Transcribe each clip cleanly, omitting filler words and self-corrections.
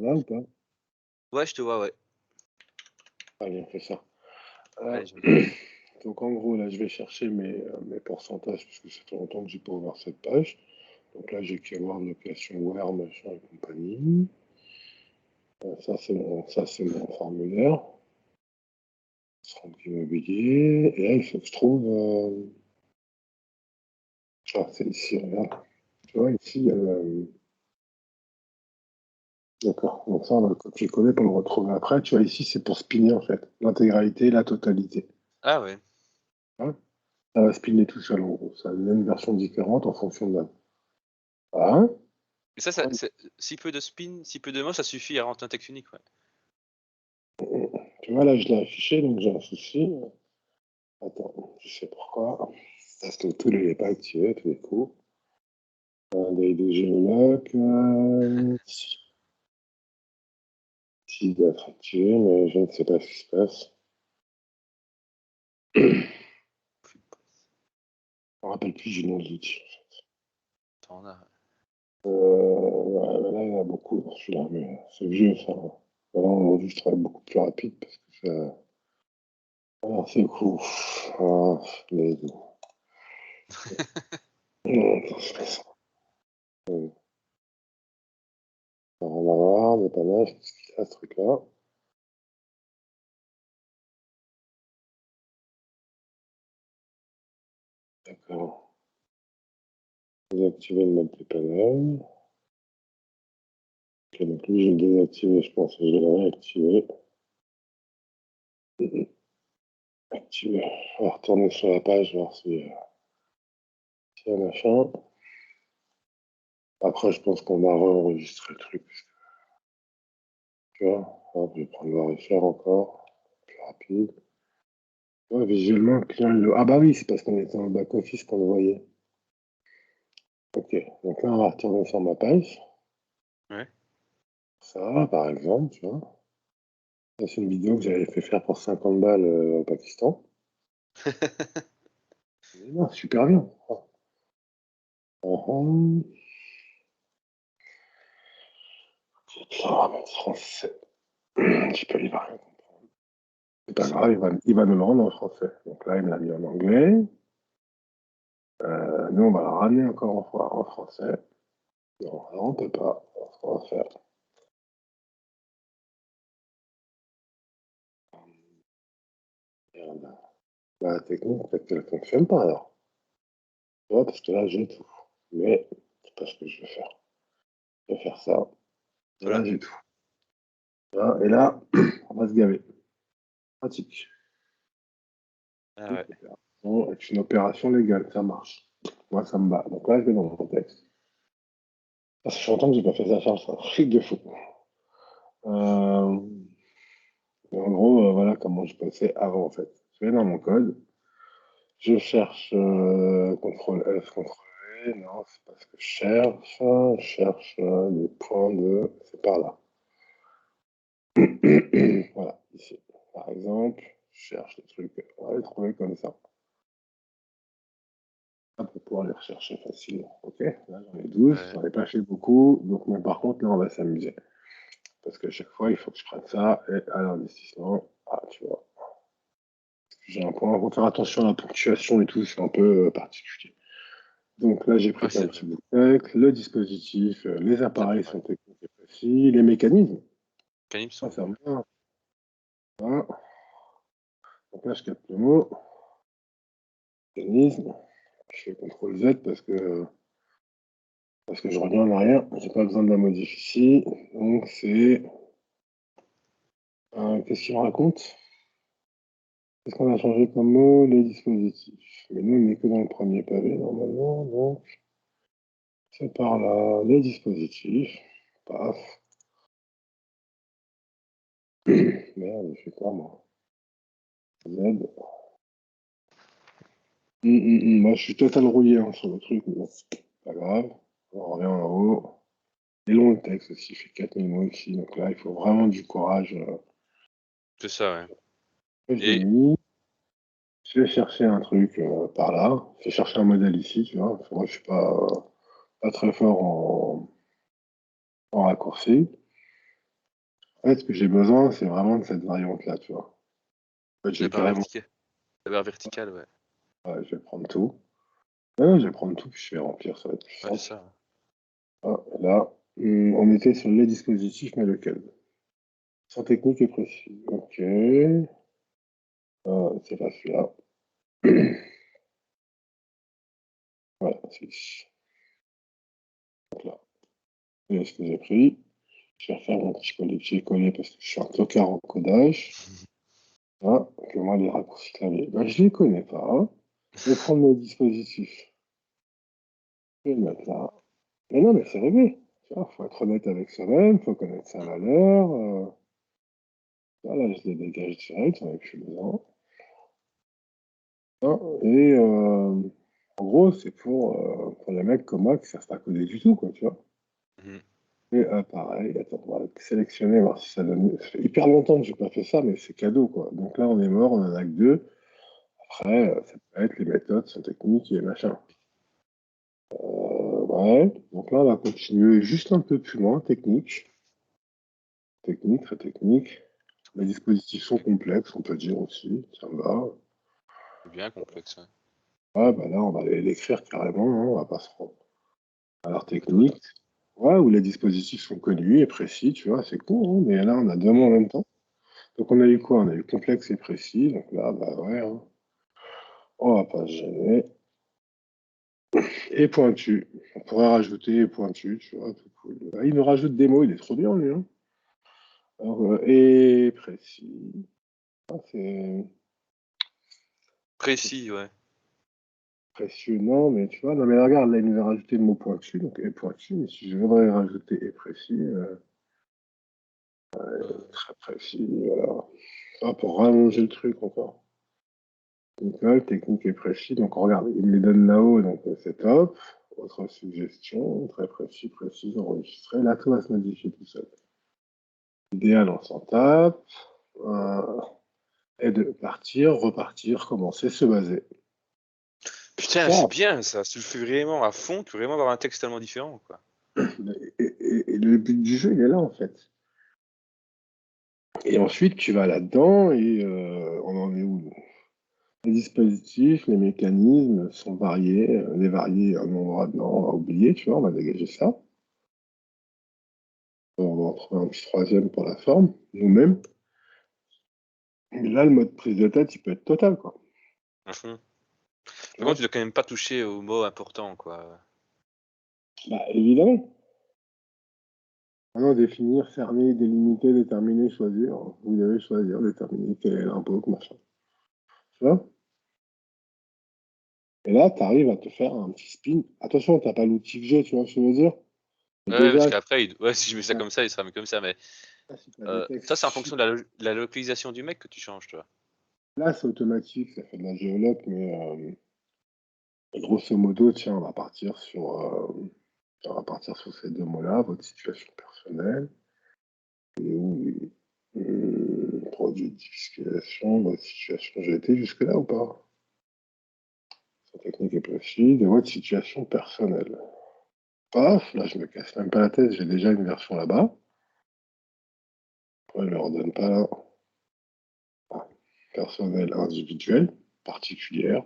là ou pas? Ouais, je te vois, ouais. Allez, on fait ça. Allez, Euh, je regarde. donc en gros, là, je vais chercher mes pourcentages, parce que ça fait longtemps que j'ai pas ouvert cette page. Donc là, j'ai qu'à voir location Ware, machin et compagnie. Ça, c'est mon formulaire. Centre immobilier. Et là, il faut que je trouve. Ah, c'est ici, regarde. Tu vois, ici, il y a d'accord. Donc ça, on va le copier-coller pour le retrouver après. Tu vois, ici, c'est pour spinner, en fait. L'intégralité, la totalité. Ah ouais. Hein, ça va spinner tout seul, en gros. Ça a une version différente en fonction de la. Hein. Mais ça, si peu de spin, si peu de mots, ça suffit à rendre un texte unique, ouais. Tu vois, là, je l'ai affiché, donc j'ai un souci. Attends, je sais pourquoi. Parce que tous les n'est pas activé, tous les coups. Des de géologue. S'il doit être activé, mais je ne sais pas ce qui se passe. Je me rappelle plus du nom de l'outil. T'en as. Ouais, là, il y en a beaucoup dans celui-là, mais c'est vieux, ça. Maintenant, aujourd'hui, je travaille beaucoup plus rapide parce que ça. Ah, c'est cool. Ah, les deux. Non, attends, je fais ça. Alors, on va voir, dépannage, qu'est-ce qu'il y a, ce truc-là? D'accord. Désactiver le mode dépannage. Ok, donc lui, je vais le désactiver, je pense, et je vais le réactiver. Activer. On va retourner sur la page, voir s'il y a machin. Après, je pense qu'on va re-enregistrer le truc. Tu vois, hop, je vais prendre le refaire encore. Plus rapide. Ouais, visuellement, le client, ah bah oui, c'est parce qu'on était dans le back-office qu'on le voyait. Ok, donc là, on va retourner sur ma page. Ouais. Ça, par exemple, tu vois. Ça, c'est une vidéo que j'avais fait faire pour 50 balles au Pakistan. Mais non, super bien. Uhum. Là, on va mettre français. Je peux lire rien comprendre. C'est pas grave, il va nous le rendre en français. Donc là, il me l'a mis en anglais. Nous, on va le ramener encore en français. Non, là, on peut pas. On va faire. Merde. La technique, peut-être qu'elle ne fonctionne pas alors. Tu vois, parce que là, j'ai tout. Mais c'est pas ce que je vais faire. Je vais faire ça. Et là, Voilà. j'ai tout. Voilà, et là, on va se gaver. Pratique. Ah Toute ouais. opération est une opération légale, ça marche. Moi, ça me bat. Donc là, je vais dans mon texte. Ça fait longtemps que j'ai pas fait ça, c'est un truc de fou. Euh, en gros, voilà comment je passais avant, en fait. Je vais dans mon code, je cherche CTRL F, CTRL V, non, c'est pas ce que je cherche les points de... C'est par là. Voilà, ici. Par exemple, je cherche les trucs, on va les trouver comme ça. Pour pouvoir les rechercher facilement. Ok, là j'en ai 12, Ouais. j'en ai pas fait beaucoup, donc mais par contre là on va s'amuser. Parce qu'à chaque fois il faut que je prenne ça et à l'investissement, ah tu vois, j'ai un point, il faut faire attention à la ponctuation et tout, c'est un peu particulier. Donc là j'ai pris Ouais, plein c'est de vrai. petits bouts de texte, le dispositif, les Les appareils appareils. sont techniques et précis, les mécanismes, Canim ça sont ça bons. me va. Voilà. Donc là je capte le mot, mécanisme, je fais CTRL Z parce que je reviens en arrière, j'ai pas besoin de la modifier ici, donc c'est... qu'est-ce qu'il me raconte? Qu'est-ce qu'on a changé comme mot? Les dispositifs. Mais nous, on n'est que dans le premier pavé, normalement, donc c'est par là. Les dispositifs. Paf. Merde, je fais quoi, moi? Z. Moi, je suis total rouillé hein, sur le truc, mais bon, pas grave. On revient en haut. Et long le texte aussi, il fait 4000 mots ici, donc là, il faut vraiment du courage. C'est ça, ouais. Je l'ai Et mis. Je vais chercher un truc par là. Je vais chercher un modèle ici, tu vois. Moi, je suis pas très fort en raccourci. En fait, ce que j'ai besoin, c'est vraiment de cette variante-là, tu vois. En fait, La j'ai barre carrément. verticale. La barre verticale, ouais. Ouais, je vais prendre tout. Ouais, je vais prendre tout, puis je vais remplir, ça va être plus Ouais, c'est simple. ça. Ah, là, on était sur les dispositifs, mais lequel? Sans technique et précis. Ok. Ah, c'est pas celui-là. Voilà, c'est donc là. Et ce que j'ai pris. Je vais refaire mon petit coller parce que je suis un tocard en codage. Ah, que moi, les raccourcis clavier, ben, je les connais pas, hein. Je vais prendre mes dispositifs. Je vais le mettre là. Mais non, mais c'est réglé. Tu vois, faut être honnête avec soi-même, faut connaître sa valeur. Voilà, je les dégage direct, j'en ai plus besoin. Hein, et en gros, c'est pour les mecs comme moi qui ne savent pas coder du tout, quoi, tu vois. Mhm. Et pareil, attends, on va sélectionner, voir si ça donne. Ça fait hyper longtemps que j'ai pas fait ça, mais c'est cadeau, quoi. Donc là, on est mort, on en a que deux. Après, ça peut être les méthodes, sont techniques et machin. Ouais, donc là, on va continuer juste un peu plus loin, technique. Technique, très technique. Les dispositifs sont complexes, on peut dire aussi, ça me va. C'est bien complexe, ouais. Ouais, bah là, on va l'écrire carrément, hein, on va pas se rendre. Alors, Méthode. technique, ouais, où les dispositifs sont connus et précis, tu vois, c'est cool, hein, mais là, on a deux mots en même temps. Donc, on a eu quoi? On a eu complexe et précis, donc là, bah ouais, hein, on va pas se gêner. Et pointu. On pourrait rajouter pointu, tu vois, tout cool. Ah, il nous rajoute des mots, il est trop bien, lui, hein. Alors, et précis. Ah, c'est Précis, ouais. précieux, non, mais tu vois, non, mais regarde, là, il nous a rajouté le mot pointu, donc et pointu, mais si je voudrais rajouter et précis, Euh, très précis, voilà. Ah, pour rallonger le truc encore. Nickel, technique et précis, donc regarde, il me les donne là-haut, donc c'est top. Autre suggestion, très précis, précise, enregistré. Là, tout va se modifier tout seul. Idéal, on s'en tape. Euh, et de partir, repartir, commencer, se baser. Putain, c'est Ça, bien ça. Si tu le fais vraiment à fond, tu peux vraiment avoir un texte tellement différent, quoi. et le but du jeu, il est là, en fait. Et ensuite, tu vas là-dedans et on en est où? Les dispositifs, les mécanismes sont variés. Les variés, un endroit, non, on va oublier, tu vois, on va dégager ça. On va en trouver un petit troisième pour la forme, nous-mêmes. Mais là, le mode prise de tête, il peut être total, quoi. À fond. Tu Par contre, vois? tu dois quand même pas toucher aux mots importants, quoi. Bah, évidemment. Maintenant, définir, cerner, délimiter, déterminer, choisir. Vous devez choisir, déterminer quel est l'impôt, machin. Tu vois? Et là, tu arrives à te faire un petit spin. Attention, tu n'as pas l'outil que j'ai, tu vois ce que je veux dire? Mais Ouais, parce déjà, qu'après, ouais, si je mets ça ouais, comme ça, il sera mieux comme ça, mais si tu as des ça, textes c'est en fonction de la localisation du mec que tu changes, toi. là, c'est automatique, ça fait de la géoloc, mais grosso modo, tiens, on va partir sur ces deux mots-là, votre situation personnelle, et où produit de disquisition, votre situation, j'ai été jusque-là ou pas? Sa technique est précise, de votre situation personnelle. Paf, là, je me casse même pas la tête, j'ai déjà une version là-bas. Pourquoi je ne le redonne pas là? Ah, personnel individuel, particulière,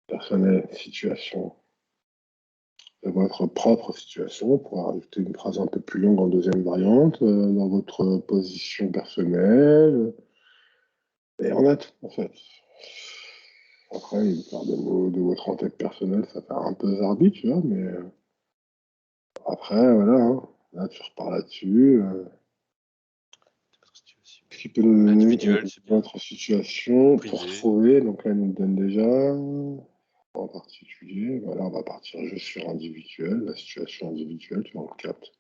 personnel situation de votre propre situation, pour rajouter une phrase un peu plus longue en deuxième variante, dans votre position personnelle, et on a tout, en fait. Après, une part de mots de votre en-tête personnelle, ça fait un peu zarbi, tu vois, mais après, voilà, hein. Là, tu repars là-dessus. Situation. Ce qui peut nous donner Individuel, c'est bien. votre situation pour Privé. trouver, donc là, il nous le donne déjà. En particulier, voilà, on va partir juste sur individuel, la situation individuelle, tu vois, on le capte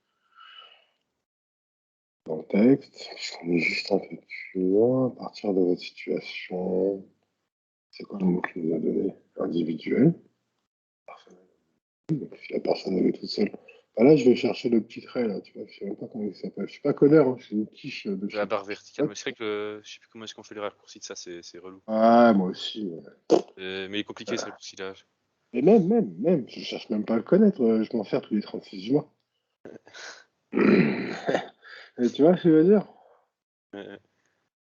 dans le texte, puisqu'on est juste un peu plus loin, à partir de votre situation, c'est quoi le mot qu'il nous a donné? Individuel, personnel. Donc si la personne elle est toute seule. Bah là, je vais chercher le petit trait, là, tu vois, je sais même pas comment il s'appelle. Je suis pas codeur, hein, je suis une quiche de La chez barre verticale. Mais c'est vrai que je sais plus comment est-ce qu'on fait les raccourcis de ça, c'est relou. Ah, moi aussi. Ouais. Mais il est compliqué ce raccourci-là. Et même, je cherche même pas à le connaître, je m'en sers tous les 36 du mois. Et tu vois ce que je veux dire? Ouais.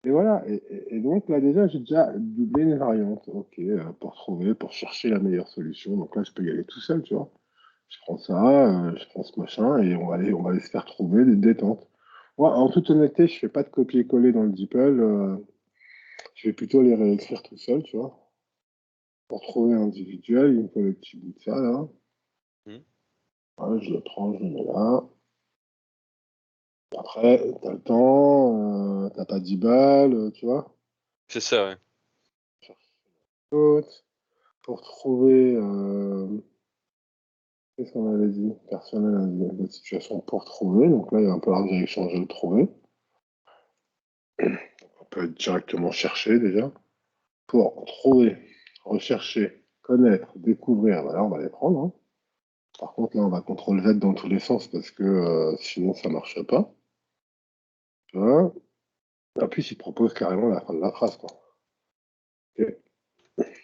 Et voilà. Et donc là, déjà, j'ai déjà doublé les variantes. Ok, pour trouver, pour chercher la meilleure solution. Donc là, je peux y aller tout seul, tu vois. Je prends ça, je prends ce machin et on va aller se faire trouver des détentes. Moi, en toute honnêteté, je fais pas de copier-coller dans le DeepL. Je vais plutôt les réécrire tout seul, tu vois. Pour trouver individuel, il me faut le petit bout de ça, là. Hmm. Ouais, je le prends, je le mets là. Après, t'as le temps, t'as pas 10 balles, tu vois. C'est ça, ouais. Autre. Pour trouver, qu'est-ce qu'on avait dit? Personnel, la situation pour trouver. Donc là, il va falloir que j'aille changer le trouver. On peut directement chercher déjà. Pour trouver, rechercher, connaître, découvrir, bah là, on va les prendre, hein. Par contre, là, on va CTRL Z dans tous les sens parce que sinon, ça marche pas. Tu vois? En plus, il propose carrément la fin de la phrase, quoi. Ok.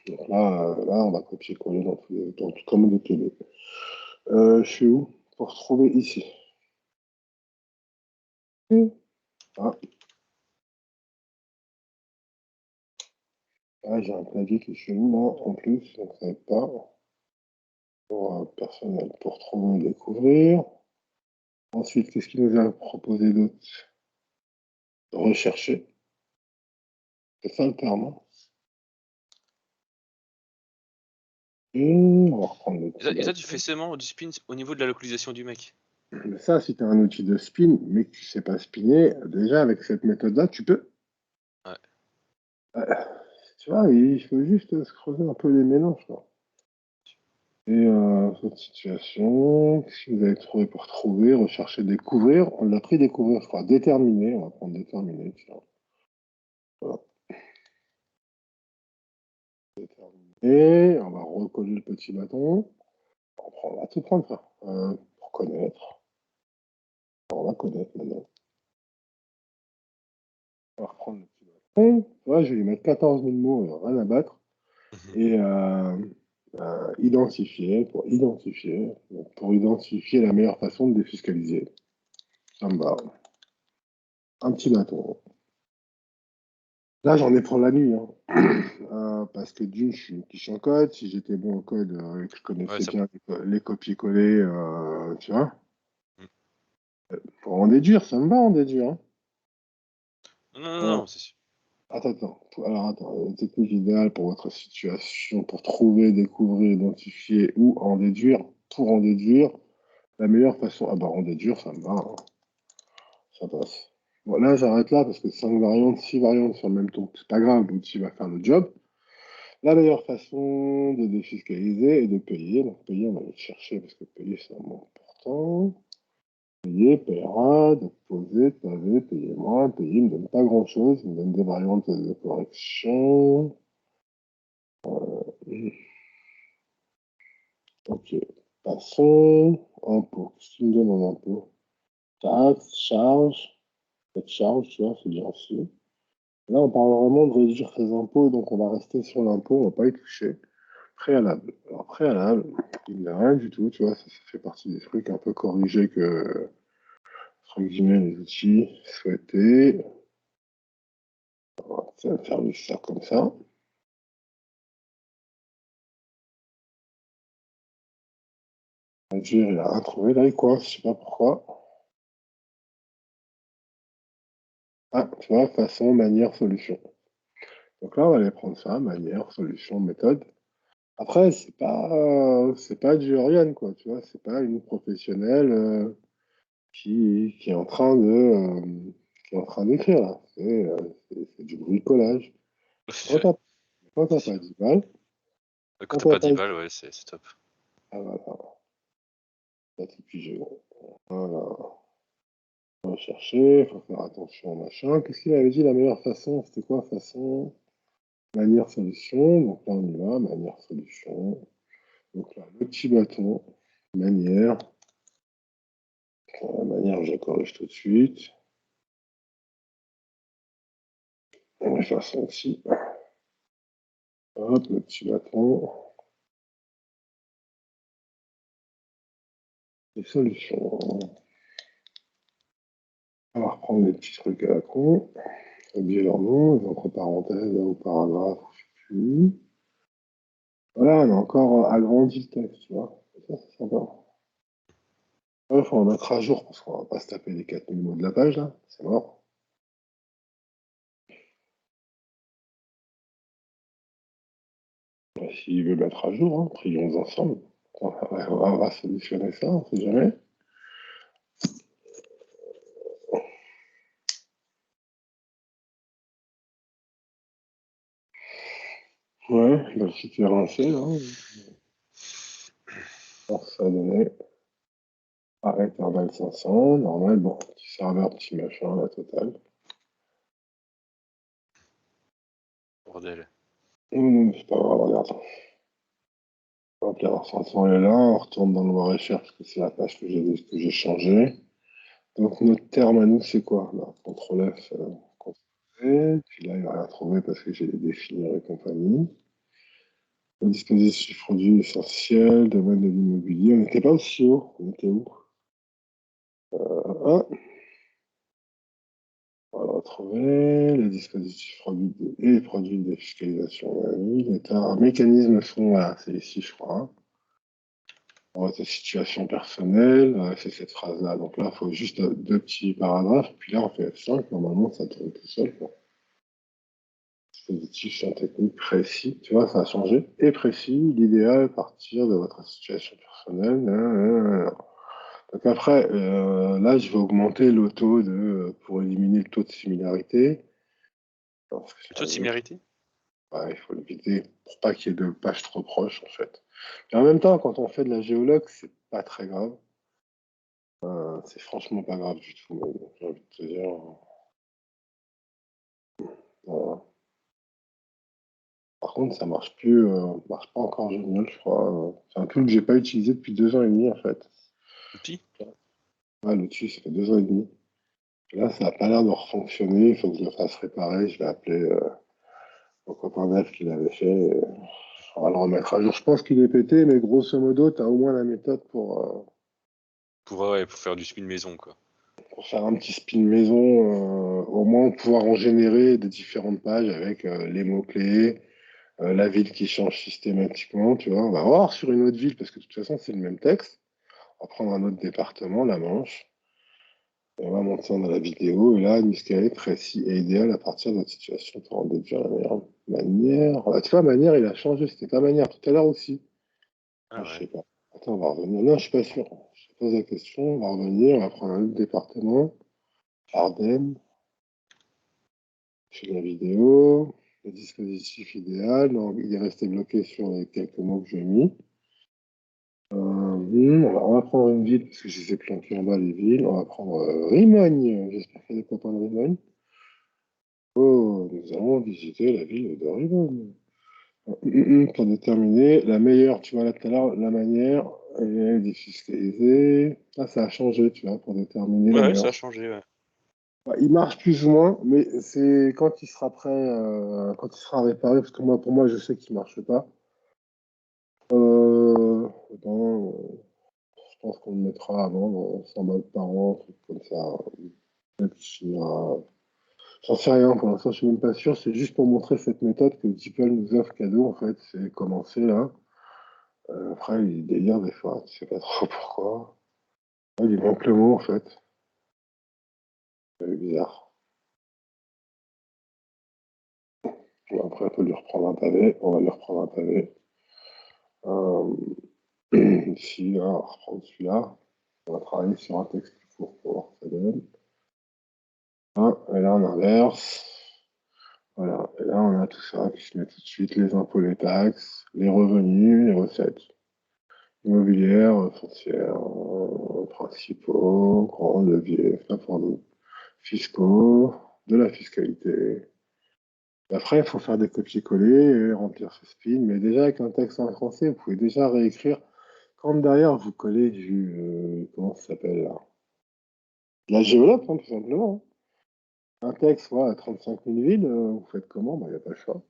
Donc là, on va copier-coller comme on était. Je suis où? Pour trouver ici. Ah, ah, j'ai un clavier qui est chelou là, en plus, je ne savais pas. Pour personnel, pour trouver, découvrir. Ensuite, qu'est-ce qu'il nous a proposé d'autre? Rechercher. C'est ça le terme, hein. Et on va reprendre le petit Et ça, tu fais bâton. seulement du spin au niveau de la localisation du mec. Mais ça, si tu as un outil de spin, mais que tu sais pas spinner, déjà avec cette méthode-là, tu peux. Ouais. Euh, Tu vois, il faut juste se creuser un peu les mélanges, quoi. Et cette situation, qu'est-ce que vous avez trouvé pour trouver, rechercher, découvrir? On l'a pris découvrir, je crois. Déterminer, on va prendre déterminer, tiens. Voilà, déterminer. On va recoller le petit bâton. On va tout prendre, ça. Pour connaître. On va connaître maintenant. On va reprendre le petit bâton. Ouais, je vais lui mettre 14 000 mots, rien à battre. Et identifier, pour identifier la meilleure façon de défiscaliser. Ça me va. Un petit bâton. Là, j'en ai pour la nuit, hein. Parce que d'une, je suis une quiche en code. Si j'étais bon en code et que je Ouais, connaissais ça. bien les copier-coller, tu vois, Hmm. pour en déduire, ça me va en déduire, hein. Non, non, non, Alors, non, c'est sûr. attends. Alors, attends. Technique idéale pour votre situation, pour trouver, découvrir, identifier ou en déduire. Pour en déduire, la meilleure façon. Ah bah, en déduire, ça me va, hein. Ça passe. Bon, là, j'arrête là parce que 5 variantes, 6 variantes sur le même ton, c'est pas grave, l'outil va faire le job. La meilleure façon de défiscaliser est de payer. Donc, payer, on va aller le chercher parce que payer, c'est un mot important. Payer, paiera, donc poser, paver, payer moins. Payer, il ne me donne pas grand-chose. Il me donne des variantes de correction. Ok. Passons. Impôt. Qu'est-ce qu'il me donne en impôt? Taxe, charge. Cette charge, tu vois, c'est bien aussi. Là, on parle vraiment de réduire ses impôts, donc on va rester sur l'impôt, on ne va pas y toucher. Préalable. Alors, préalable, il n'y a rien du tout, tu vois, ça fait partie des trucs un peu corrigés que, entre guillemets, les outils souhaitaient. Ça va faire juste ça comme ça. Réduire, il a rien trouvé, là, il coince, je sais pas pourquoi. Ah, tu vois, façon, manière, solution. Donc là, on va aller prendre ça, manière, solution, méthode. Après, c'est pas du Orion, quoi, tu vois, c'est pas une professionnelle. Qui est en train qui est en train d'écrire là. C'est du bricolage. Quand Ouais, t'as quand c'est t'as pas sûr. 10 balles, Quand quand t'as t'as pas pas 10 balles, ouais, c'est top. ah, voilà, t'as tout pigé. Voilà. On va chercher, faut faire attention au machin. Qu'est-ce qu'il avait dit la meilleure façon? C'était quoi façon? Manière solution. Donc là on y va, manière solution. Donc là, le petit bâton, manière. Manière, je la corrige tout de suite. On va faire ça aussi. Hop, le petit bâton. Les solutions. On va reprendre les petits trucs à la con. Oublier leur nom, les entre parenthèses ou paragraphes, je sais plus. Voilà, on a encore agrandi le texte, tu vois. Ça, c'est sympa. Il faut en mettre à jour parce qu'on va pas se taper les 4000 mots de la page, là. C'est mort. S'il veut mettre à jour, hein, prions ensemble. On va solutionner ça, on sait jamais. Ouais, le site est rincé, là. Alors, ça a donné arrêt Interval 500, normal, bon, petit serveur, petit machin, la totale. Bordel. C'est pas grave, regarde. Hop, l'erreur 500 est là, on retourne dans le Loir-et-Cher parce que c'est la page que j'ai changée. Donc notre terme à nous, c'est quoi? Bah, CTRL F, CTRL V, puis là, il va rien trouver parce que j'ai les définir et compagnie. Le dispositif produit essentiel, domaine de l'immobilier. On n'était pas aussi haut, on était où? Ah, on va le retrouver. Les dispositifs produits et les produits de défiscalisation. Oui, un mécanisme sont, voilà, c'est ici, je crois. Hein. On va ta situation personnelle, c'est cette phrase-là. Donc là, il faut juste deux petits paragraphes. Puis là, on fait F5. Normalement, ça tourne tout seul. Quoi. Dispositif champ technique précis. Tu vois, ça a changé. Et précis, l'idéal à partir de votre situation personnelle. Donc après, là, je vais augmenter le taux pour éliminer le taux de similarité. Parce que Le ça taux de ajoute. similarité? Ouais, il faut l'éviter pour pas qu'il y ait de pages trop proches, en fait. Et en même temps, quand on fait de la géologue, c'est pas très grave. C'est franchement pas grave du tout, même, j'ai envie de te dire. Voilà. Par contre, ça marche plus, marche pas encore génial, je crois. C'est un tool que j'ai pas utilisé depuis 2 ans et demi, en fait. L'outil? Ouais, l'outil, ça fait 2 ans et demi. Là, ça a pas l'air de refonctionner. Il faut que je le fasse réparer. Je vais appeler mon copain Neuf qui l'avait fait. On va le remettre à jour. Je pense qu'il est pété, mais grosso modo, tu as au moins la méthode Ouais, pour faire du spin maison, quoi. pour faire un petit spin maison. Au moins pouvoir en générer des différentes pages avec les mots-clés, la ville qui change systématiquement. Tu vois, on va voir sur une autre ville parce que de toute façon, c'est le même texte. On va prendre un autre département, la Manche. Et on va monter ça dans la vidéo. Et là, est précis et idéal à partir de notre situation pour en déduire la meilleure manière. Ah, tu vois, manière, il a changé. C'était pas manière tout à l'heure aussi. Ah, Ah je ouais. sais pas. Attends, on va revenir. Non, je suis pas sûr. Je te pose la question. On va revenir. On va prendre un autre département. Ardennes. Je fais la vidéo. Le dispositif idéal. Non, il est resté bloqué sur les quelques mots que j'ai mis. On va prendre une ville parce que je les ai planqués en bas, les villes. On va prendre Rimogne. J'espère qu'il y a des copains de Rimogne. Oh, nous allons visiter la ville de Rimogne. Pour déterminer la meilleure, tu vois là tout à l'heure, la manière est défiscalisée. Ah, ça a changé, tu vois, pour déterminer la Ouais, ça meilleure. a changé, ouais. Bah, il marche plus ou moins, mais c'est quand il sera prêt, quand il sera réparé, parce que moi, pour moi, je sais qu'il marche pas. Attends, je pense qu'on le mettra avant, dans 100 balles par an, un truc comme ça. Peut-être qu'il finira. J'en sais rien, pour l'instant, je suis même pas sûr. C'est juste pour montrer cette méthode que DeepL nous offre cadeau, en fait. C'est commencer là. Après, il délire des fois, tu sais pas trop pourquoi. Ouais, il manque le mot, en fait. C'est bizarre. Bon, après, on peut lui reprendre un pavé. On va lui reprendre un pavé. Euh, Ici, là, on va reprendre celui-là. On va travailler sur un texte plus court pour voir ce que ça donne. Ah, et là, on inverse. Voilà. Et là, on a tout ça qui se met tout de suite. Les impôts, les taxes, les revenus, les recettes. Immobilières, foncières, principaux, grands leviers, ça pour nous. Fiscaux, de la fiscalité. Après, il faut faire des copier-coller et remplir ce spin. Mais déjà, avec un texte en français, vous pouvez déjà réécrire. Quand derrière, vous collez comment ça s'appelle là? La géologue, hein, tout simplement. Un texte, voilà, à 35 000 villes, vous faites comment? Bah, il n'y a pas le choix.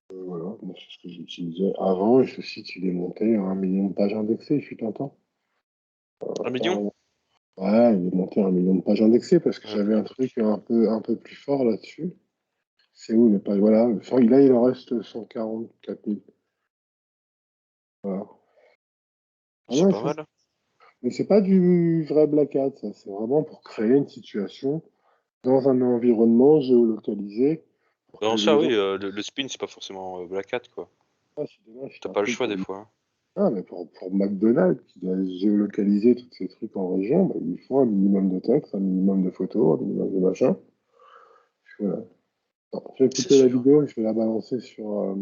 Voilà, moi, c'est ce que j'utilisais avant. Et ceci, il est monté à 1 million de pages indexées, je suis content. Un million? Ouais, il est monté à 1 million de pages indexées parce que Ouais. j'avais un truc un peu plus fort là-dessus. C'est où les pages? Voilà. Enfin, là, il en reste 144 000. Voilà. Ah C'est ouais, pas mal. mais c'est pas du vrai Black Hat, ça. C'est vraiment pour créer une situation dans un environnement géolocalisé pour que Non, les ça, gens. oui, le spin, c'est pas forcément Black Hat, quoi. Ah, c'est dommage, c'est T'as un pas le truc choix pour. des fois, hein. Ah, mais pour McDonald's, qui doit géolocaliser tous ces trucs en région, bah, il faut un minimum de texte, un minimum de photos, un minimum de machin. Voilà. Non, je vais C'est écouter la sûr. vidéo, je vais la balancer sur.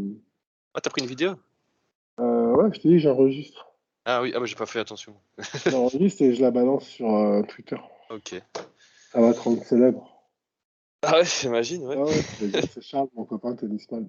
Ah, t'as pris une vidéo? Ouais, je te dis, j'enregistre. Ah oui, ah bah j'ai pas fait attention. J'enregistre et je la balance sur Twitter. Ok. Ça va te rendre célèbre. Ah ouais, j'imagine, ouais. Ah ouais, je vais dire, c'est Charles, mon copain tennisman.